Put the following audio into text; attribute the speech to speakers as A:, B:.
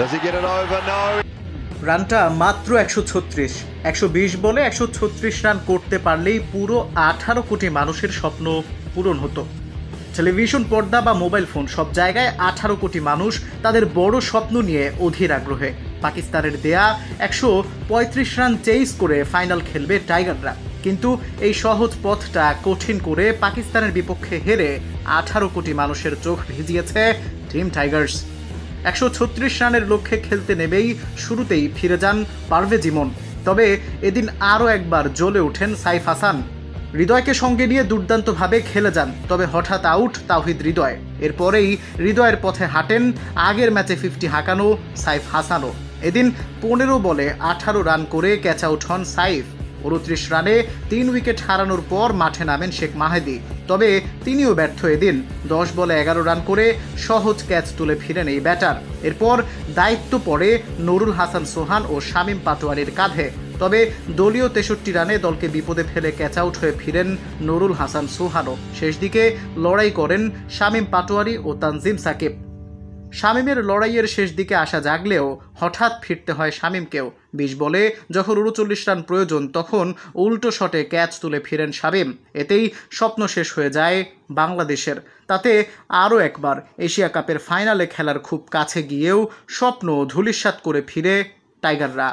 A: Does he get it over? No.
B: রানটা মাত্র 136। 120 বলে 136 run করতে পারলেই পুরো 18 কোটি মানুষের স্বপ্ন পূরণ হতো। টেলিভিশন পর্দা বা মোবাইল ফোন সব জায়গায় 18 কোটি মানুষ তাদের বড় স্বপ্ন নিয়ে অধীর আগ্রহে পাকিস্তানের দেয়া 135 রান চেইস করে ফাইনাল খেলবে টাইগাররা। কিন্তু এই সহজ পথটা কঠিন করে পাকিস্তানের বিপক্ষে হেরে 18 কোটি মানুষের চোখ ভিজিয়েছে টিম টাইগার্স। 136 রানের লক্ষ্যে খেলতে নেমেই শুরুতেই ফিরে যান পারভেজ ইমন। তবে এদিন আরও একবার জ্বলে ওঠেন সাইফ হাসান। হৃদয়কে সঙ্গে নিয়ে দুর্দান্তভাবে খেলে যান, তবে হঠাৎ আউট তাওহিদ হৃদয়। এরপরেই হৃদয়ের পথে হাঁটেন আগের ম্যাচে 50 হাঁকানো সাইফ হাসানও। এদিন 15 বলে 18 রান করে ক্যাচ আউট হন সাইফ। 29 রানে 3 উইকেট হারানোর পর মাঠে নামেন শেখ মাহেদী, তবে তিনিও ব্যর্থ। এদিন 10 বলে 11 রান করে সহজ ক্যাচ তুলে ফিরেন এই ব্যাটার। এরপর দায়িত্ব পড়ে নুরুল হাসান সোহান ও শামীম পাটোয়ারির কাঁধে, তবে দলীয় 63 রানে দলকে বিপদে ফেলে ক্যাচ আউট হয়ে ফিরেন নুরুল হাসান সোহানও। শেষ দিকে লড়াই করেন শামীম পাটোয়ারি ও তানজিম সাকিব। শামীমের লড়াইয়ের শেষ দিকে আসা জাগলেও হঠাৎ ফিরতে হয় শামীমকেও। 20 বলে যখন 39 রান প্রয়োজন তখন উল্টো শটে ক্যাচ তুলে ফিরেন শামীম। এতেই স্বপ্ন শেষ হয়ে যায় বাংলাদেশের। তাতে আরও একবার এশিয়া কাপের ফাইনালে খেলার খুব কাছে গিয়েও স্বপ্ন ধূলিসাৎ করে ফিরে টাইগাররা।